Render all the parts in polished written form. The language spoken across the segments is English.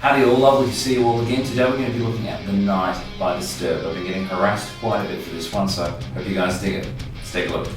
Howdy all, lovely to see you all again. Today we're going to be looking at The Night by Disturbed. I've been getting harassed quite a bit for this one, so hope you guys dig it. Let's take a look.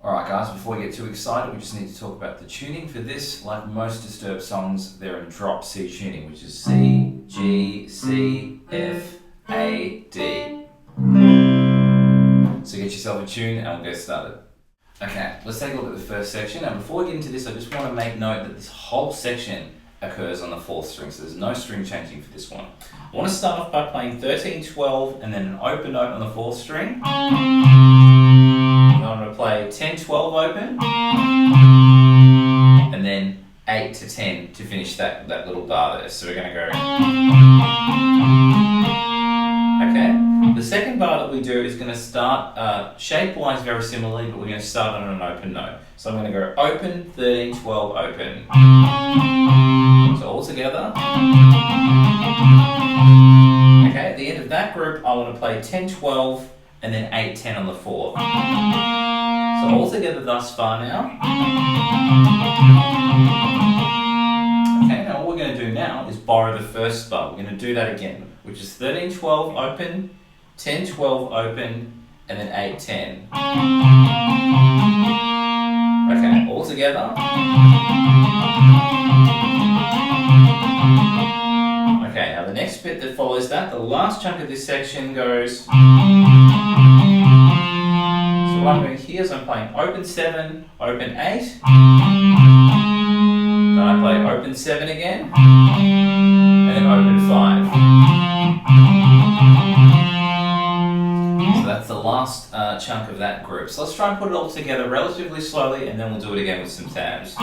Alright guys, before we get too excited, we just need to talk about the tuning for this. Like most Disturbed songs, they're in drop C tuning, which is C, G, C, F, A, D. So get yourself a tune and we'll get started. Okay, let's take a look at the first section. Now before we get into this, I just want to make note that this whole section occurs on the 4th string, so there's no string changing for this one. I want to start off by playing 13, 12, and then an open note on the 4th string. I'm going to play 10, 12 open, and then 8 to 10 to finish that little bar there. So we're going to go. Okay, the second bar that we do is going to start shape-wise very similarly, but we're going to start on an open note. So I'm going to go open, 13, 12, open. So all together. Okay, at the end of that group, I want to play 10, 12, and then 8, 10 on the 4th. So all together thus far now. Okay, now what we're going to do now is borrow the first bar. We're going to do that again, which is 13, 12, open, 10, 12, open, and then 8, 10. Okay, all together. Okay, now the next bit that follows that, the last chunk of this section goes. So what I'm doing here is I'm playing open 7, open 8. Then I play open 7 again, and then open 5. So that's the last chunk of that group. So let's try and put it all together relatively slowly, and then we'll do it again with some tabs.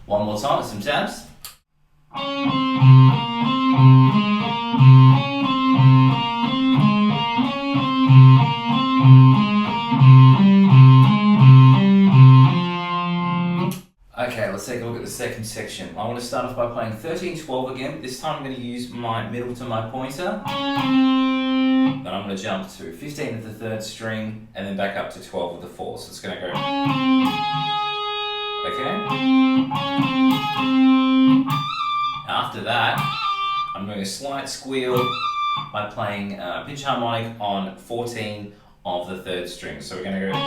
One more time with some tabs. Okay, let's take a look at the second section. I want to start off by playing 13, 12 again, but this time I'm going to use my middle to my pointer. Then I'm going to jump to 15 of the 3rd string, and then back up to 12 of the 4th. So it's going to go. Okay. After that, I'm doing a slight squeal by playing pitch harmonic on 14 of the 3rd string. So we're going to go.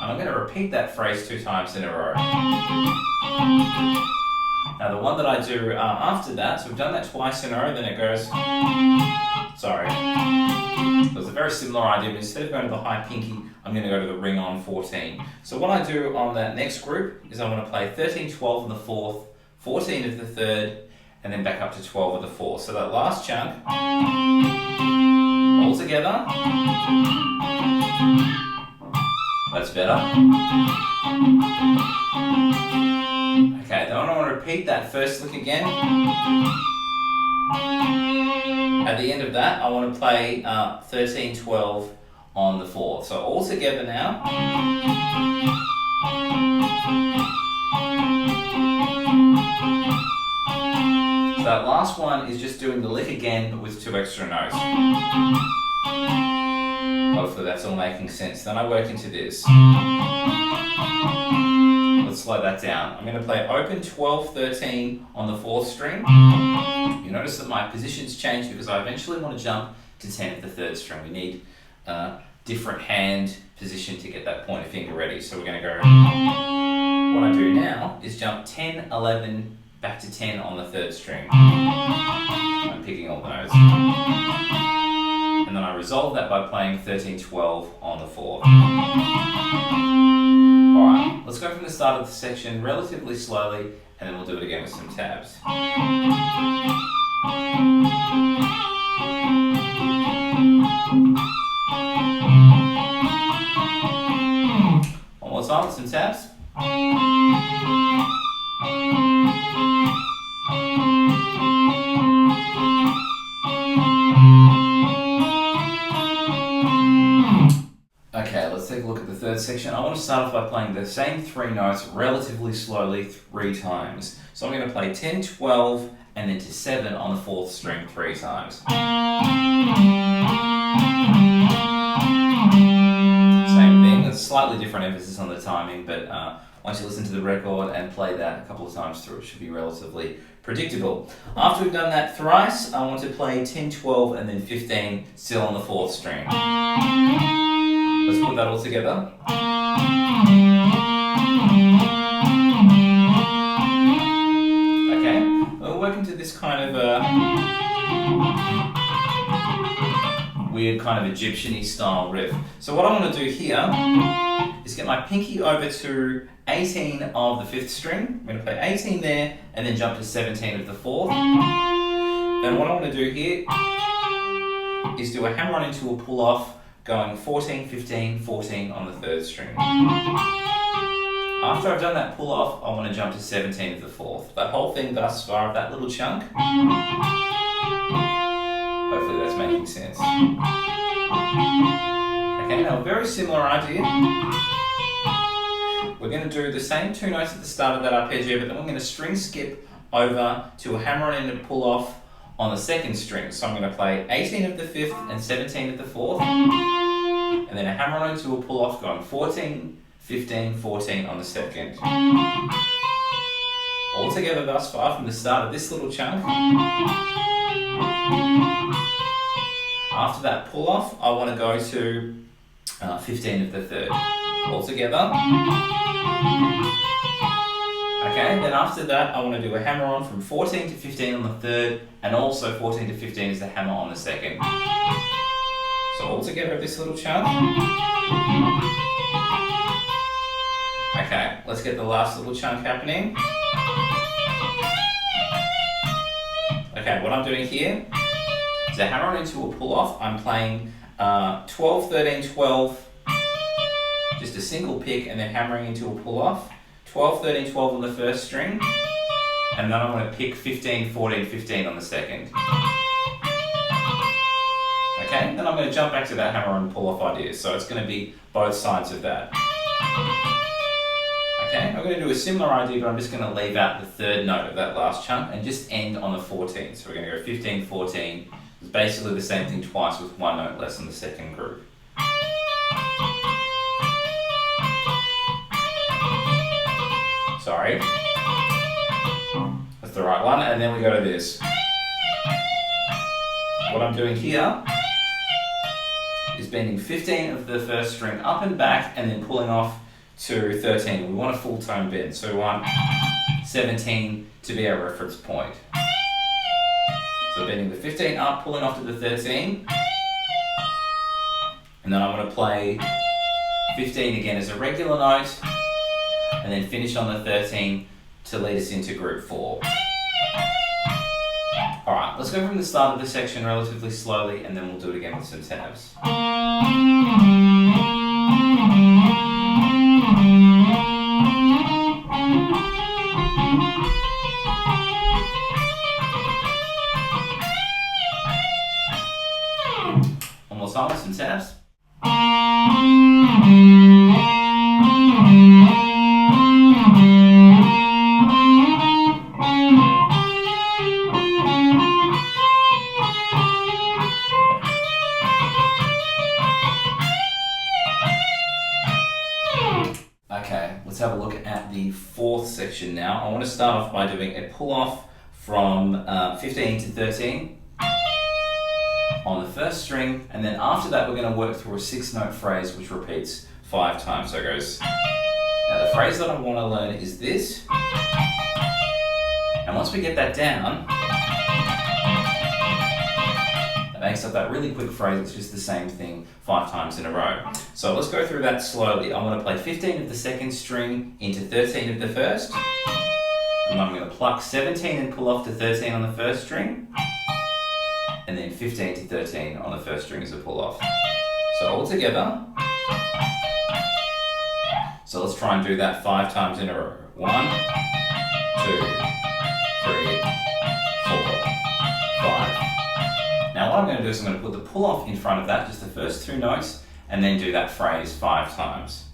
And I'm going to repeat that phrase 2 times in a row. Now the one that I do after that, so we've done that twice in a row, then it goes. Sorry. So it's a very similar idea, but instead of going to the high pinky, I'm going to go to the ring on 14. So what I do on that next group is I'm going to play 13, 12 on the 4th, 14 of the 3rd, and then back up to 12 of the 4th. So that last chunk, all together. That's better. Okay, then I want to repeat that first lick again. At the end of that, I want to play 13, 12 on the 4th. So all together now. So that last one is just doing the lick again, but with 2 extra notes. Hopefully that's all making sense. Then I work into this. Let's slow that down. I'm going to play open 12, 13 on the 4th string. You notice that my position's changed because I eventually want to jump to 10 of the 3rd string. We need different hand position to get that pointer finger ready. So we're going to go. What I do now is jump 10, 11, back to 10 on the 3rd string. I'm picking all the notes. And then I I resolve that by playing 13-12 on the 4th. Alright, let's go from the start of the section relatively slowly, and then we'll do it again with some tabs. One more time with some tabs. Okay, let's take a look at the third section. I want to start off by playing the same 3 notes relatively slowly 3 times. So I'm going to play 10, 12, and then to 7 on the 4th string 3 times. Same thing, there's a slightly different emphasis on the timing, but once you listen to the record and play that a couple of times through, it should be relatively predictable. After we've done that thrice, I want to play 10, 12, and then 15 still on the 4th string. Let's put that all together. Okay, we'll work into this kind of weird kind of Egyptian-y style riff. So what I want to do here is get my pinky over to 18 of the 5th string. I'm going to play 18 there and then jump to 17 of the 4th. Then what I want to do here is do a hammer-on into a pull-off, going 14, 15, 14 on the 3rd string. After I've done that pull off, I want to jump to 17 of the 4th. That whole thing thus far, that little chunk, hopefully that's making sense. Okay, now a very similar idea. We're going to do the same 2 notes at the start of that arpeggio, but then we're going to string skip over to a hammer-on and a pull off on the 2nd string. So I'm going to play 18 of the 5th and 17 of the 4th, and then a hammer-on into a pull-off going 14, 15, 14 on the 2nd. All together thus far from the start of this little chunk. After that pull-off, I want to go to 15 of the 3rd. All together. Okay, then after that, I want to do a hammer-on from 14 to 15 on the 3rd, and also 14 to 15 is the hammer on the 2nd. So all together this little chunk. Okay, let's get the last little chunk happening. Okay, what I'm doing here is a hammer-on into a pull-off. I'm playing 12, 13, 12, just a single pick, and then hammering into a pull-off. 12, 13, 12 on the 1st string, and then I'm going to pick 15, 14, 15 on the 2nd. Okay, then I'm going to jump back to that hammer and pull off idea, so it's going to be both sides of that. Okay, I'm going to do a similar idea, but I'm just going to leave out the 3rd note of that last chunk and just end on the 14. So we're going to go 15, 14. It's basically the same thing twice with 1 note less on the 2nd group. Sorry. That's the right one, and then we go to this. What I'm doing here is bending 15 of the 1st string up and back and then pulling off to 13. We want a full tone bend, so we want 17 to be our reference point. So bending the 15 up, pulling off to the 13, and then I'm going to play 15 again as a regular note, and then finish on the 13 to lead us into group 4. Alright, let's go from the start of the section relatively slowly, and then we'll do it again with some tabs. One more time with some tabs. Okay, let's have a look at the 4th section now. I want to start off by doing a pull-off from 15 to 13 on the 1st string, and then after that we're going to work through a 6-note phrase which repeats 5 times. So it goes, now the phrase that I want to learn is this, and once we get that down, that makes up that really quick phrase. It's just the same thing 5 times in a row. So let's go through that slowly. I'm going to play 15 of the second string into 13 of the first. And I'm going to pluck 17 and pull off to 13 on the first string. And then 15 to 13 on the first string as a pull off. So all together. So let's try and do that 5 times in a row. 1, 2, 3, 4, 5. Now what I'm going to do is I'm going to put the pull off in front of that, just the first 2 notes, and then do that phrase 5 times.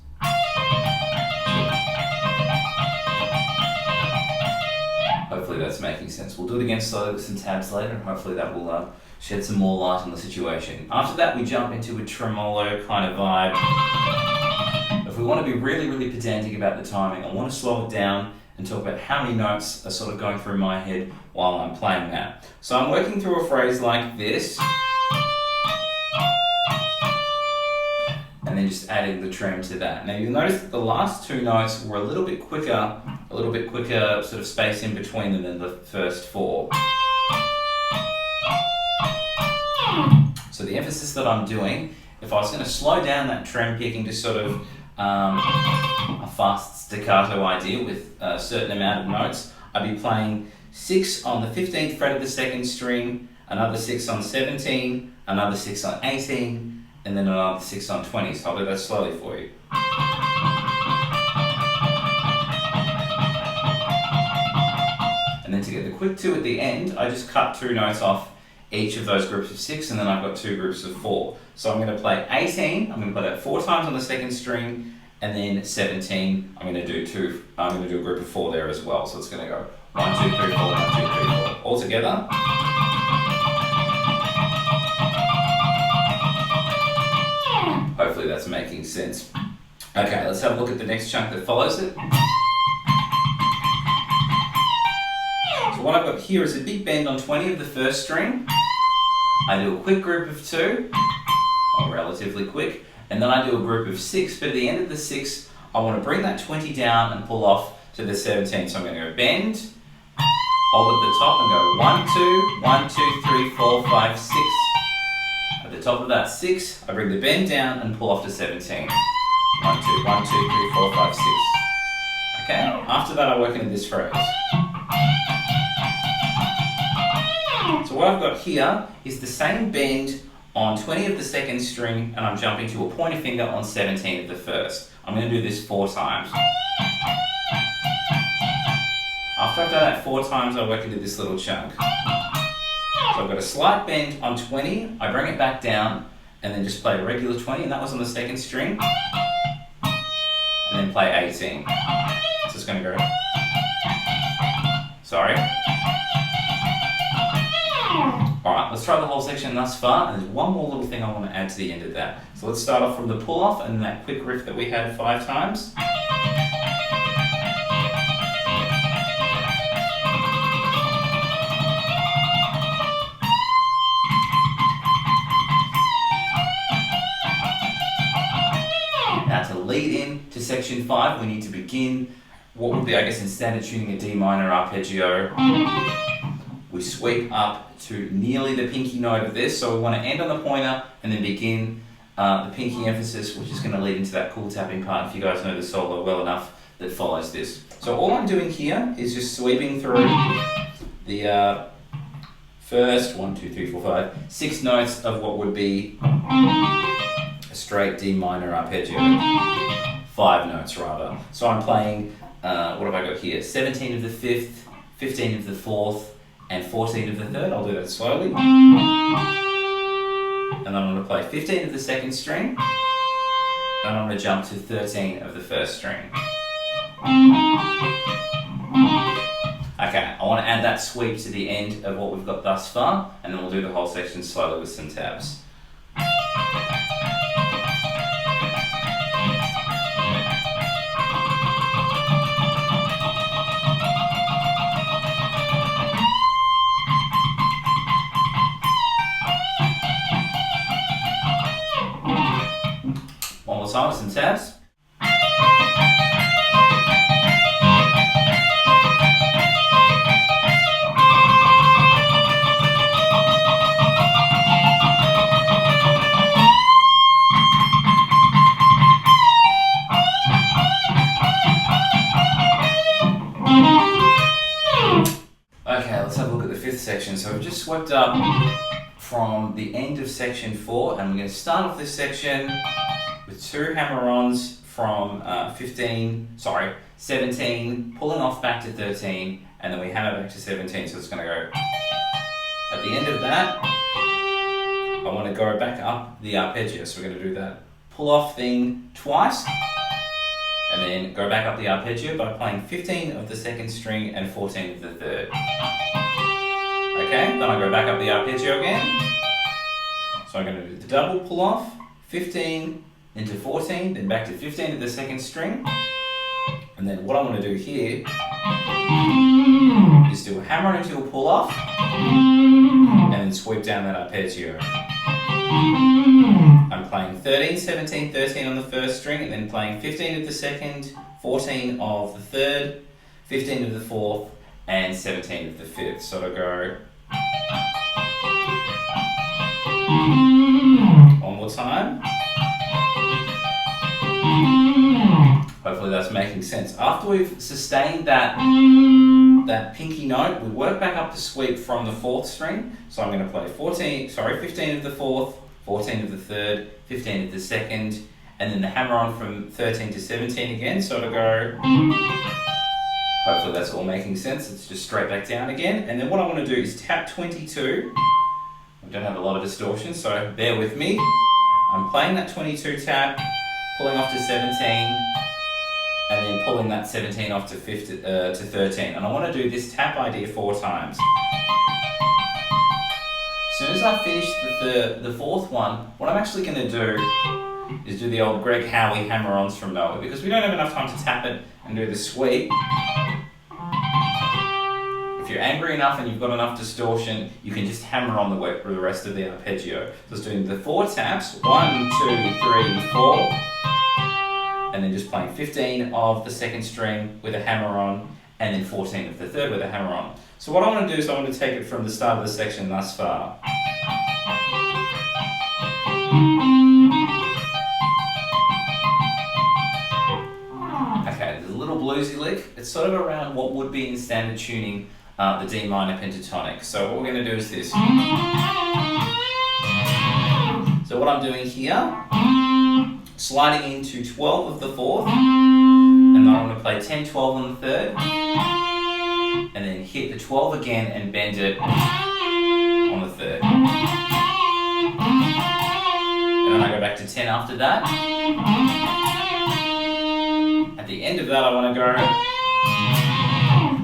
Hopefully that's making sense. We'll do it again slowly with some tabs later, and hopefully that will shed some more light on the situation. After that, we jump into a tremolo kind of vibe. If we want to be really, really pedantic about the timing, I want to slow it down and talk about how many notes are sort of going through my head while I'm playing that. So I'm working through a phrase like this, and then just adding the trem to that. Now you'll notice that the last 2 notes were a little bit quicker sort of space in between them than the first 4. So the emphasis that I'm doing, if I was going to slow down that trem picking to sort of a fast staccato idea with a certain amount of notes, I'd be playing 6 on the 15th fret of the second string, another 6 on 17, another 6 on 18, and then another 6 on 20. So I'll do that slowly for you. And then to get the quick 2 at the end, I just cut 2 notes off each of those groups of 6, and then I've got 2 groups of 4. So I'm going to play 18, I'm going to play that 4 times on the second string, and then 17, I'm going to do a group of 4 there as well. So it's going to go 1, 2, 3, 4, 1, 2, 3, 4. All together. Hopefully that's making sense. Okay, let's have a look at the next chunk that follows it. So what I've got here is a big bend on 20 of the first string. I do a quick group of 2, or relatively quick, and then I do a group of 6, but at the end of the 6, I want to bring that 20 down and pull off to the 17. So I'm going to go bend, hold at the top and go 1, 2, 1, 2, 3, 4, 5, 6. At the top of that 6, I bring the bend down and pull off to 17. 1, 2, 1, 2, 3, 4, 5, 6. Okay, after that I work into this phrase. So what I've got here is the same bend on 20 of the second string, and I'm jumping to a pointer finger on 17 of the first. I'm going to do this 4 times. After I've done that 4 times, I work into this little chunk. So I've got a slight bend on 20, I bring it back down, and then just play a regular 20, and that was on the second string. And then play 18. So it's going to go... Sorry. Alright, let's try the whole section thus far, and there's one more little thing I want to add to the end of that. So let's start off from the pull-off and that quick riff that we had 5 times. Now to lead in to section 5, we need to begin what would be, I guess, in standard tuning, a D minor arpeggio. We sweep up to nearly the pinky note of this, so we want to end on the pointer and then begin the pinky emphasis, which is going to lead into that cool tapping part, if you guys know the solo well enough, that follows this. So all I'm doing here is just sweeping through the first 1, 2, 3, 4, 5, 6 notes of what would be a straight D minor arpeggio. 5 notes rather. So I'm playing, what have I got here? 17 of the 5th, 15 of the 4th, and 14 of the 3rd. I'll do that slowly. And then I'm going to play 15 of the second string, and I'm going to jump to 13 of the first string. Okay, I want to add that sweep to the end of what we've got thus far, and then we'll do the whole section slowly with some tabs. One more time with some tabs. swept up from the end of section 4, and we're going to start off this section with 2 hammer-ons from 17, pulling off back to 13, and then we hammer back to 17, so it's going to go. At the end of that, I want to go back up the arpeggio, so we're going to do that pull-off thing twice, and then go back up the arpeggio by playing 15 of the second string and 14 of the third. Okay, then I go back up the arpeggio again. So I'm going to do the double pull-off, 15 into 14, then back to 15 of the second string. And then what I want to do here is do a hammer into a pull-off, and then sweep down that arpeggio. I'm playing 13, 17, 13 on the first string, and then playing 15 of the second, 14 of the third, 15 of the fourth, and 17 of the fifth. So I'll go one more time. Hopefully that's making sense. After we've sustained that pinky note, we work back up the sweep from the fourth string. So I'm going to play 15 of the fourth, 14 of the third, 15 of the second, and then the hammer on from 13 to 17 again. So it'll go. Hopefully that's all making sense. It's just straight back down again. And then what I want to do is tap 22. I don't have a lot of distortion, so bear with me. I'm playing that 22 tap, pulling off to 17, and then pulling that 17 off to 13. And I want to do this tap idea 4 times. As soon as I finish the fourth one, what I'm actually going to do is do the old Greg Howie hammer-ons from nowhere, because we don't have enough time to tap it and do the sweep. If you're angry enough and you've got enough distortion, you can just hammer on the rest of the arpeggio. So it's doing the 4 taps, 1, 2, 3, 4, and then just playing 15 of the second string with a hammer on, and then 14 of the third with a hammer on. So what I want to do is I want to take it from the start of the section thus far. Okay, there's a little bluesy lick. It's sort of around what would be in standard tuning, the D minor pentatonic. So what we're going to do is this. So what I'm doing here, sliding into 12 of the fourth, and then I'm going to play 10, 12 on the third, and then hit the 12 again and bend it on the third. And then I go back to 10 after that. At the end of that I want to go.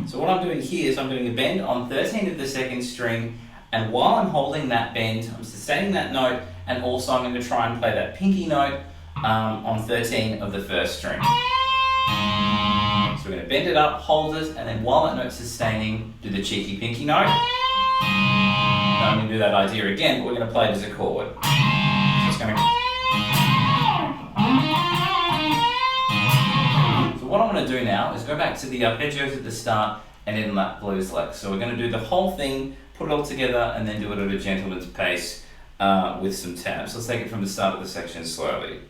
So what I'm doing here is I'm doing a bend on 13 of the second string, and while I'm holding that bend, I'm sustaining that note, and also I'm going to try and play that pinky note on 13 of the first string. So we're going to bend it up, hold it, and then while that note's sustaining, do the cheeky pinky note. Then I'm going to do that idea again, but we're going to play it as a chord. So it's going to. So what I'm going to do now is go back to the arpeggios at the start and in that blues lick. So we're going to do the whole thing, put it all together, and then do it at a gentleman's pace with some taps. Let's take it from the start of the section slowly.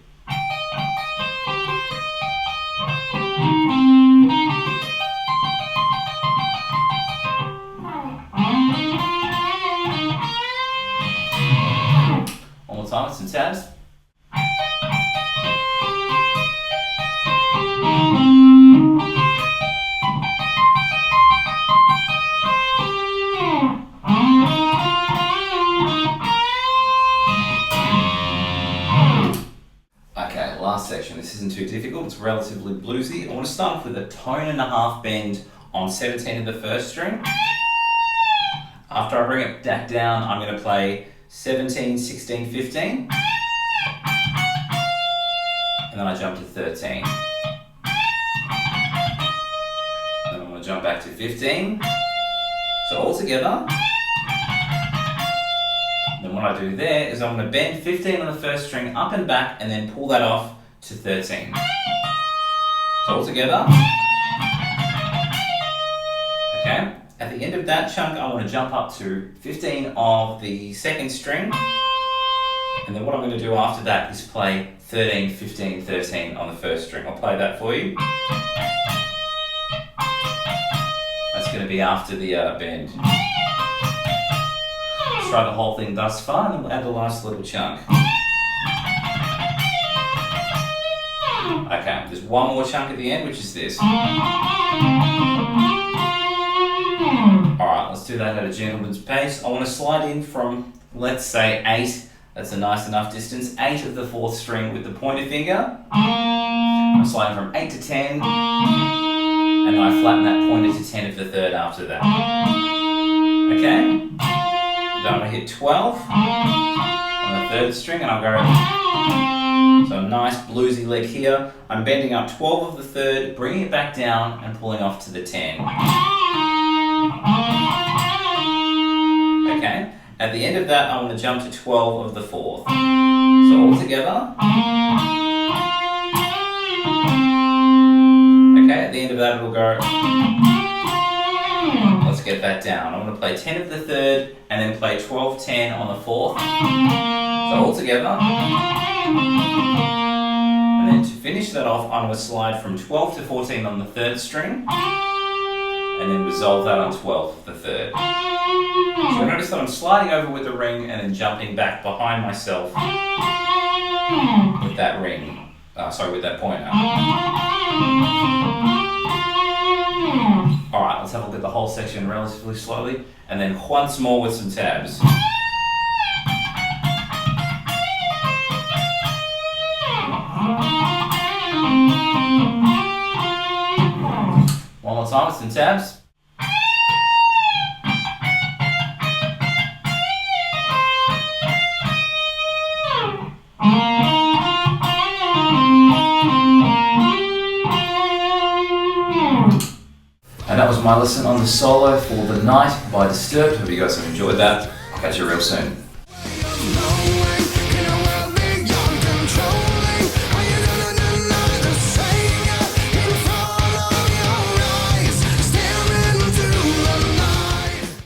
One more time with some tabs. Okay, last section. This isn't too difficult, it's relatively bluesy. I want to start off with a tone and a half bend on 17 of the first string. After I bring it back down, I'm going to play 17, 16, 15. And then I jump to 13. Then I'm going to jump back to 15. So all together. Then what I do there is I'm going to bend 15 on the first string up and back, and then pull that off to 13. So all together. Okay. At the end of that chunk, I want to jump up to 15 of the second string. And then what I'm going to do after that is play 13, 15, 13 on the first string. I'll play that for you. That's going to be after the bend. try the whole thing thus far, and then we'll add the last little chunk. Okay, there's one more chunk at the end, which is this. Alright, let's do that at a gentleman's pace. I want to slide in from, let's say, 8. That's a nice enough distance. 8 of the 4th string with the pointer finger. I'm sliding from 8 to 10. And then I flatten that pointer to 10 of the 3rd after that. Okay? Then I'm going to hit 12 on the 3rd string, and I'll go. So a nice bluesy lick here. I'm bending up 12 of the 3rd, bringing it back down, and pulling off to the 10. Okay? At the end of that, I want to jump to 12 of the 4th. So all together. Okay, at the end of that, it'll go. Let's get that down. I want to play 10 of the 3rd, and then play 12, 10 on the 4th. So all together. And then to finish that off, I'm going to slide from 12 to 14 on the 3rd string, and then resolve that on 12 of the 3rd. So you'll notice that I'm sliding over with the ring and then jumping back behind myself with that ring. With that pointer. Alright, let's have a look at the whole section relatively slowly, and then once more with some tabs. One more time with some tabs. And that was my lesson on the solo for The Night by Disturbed. Hope you guys have enjoyed that. I'll catch you real soon.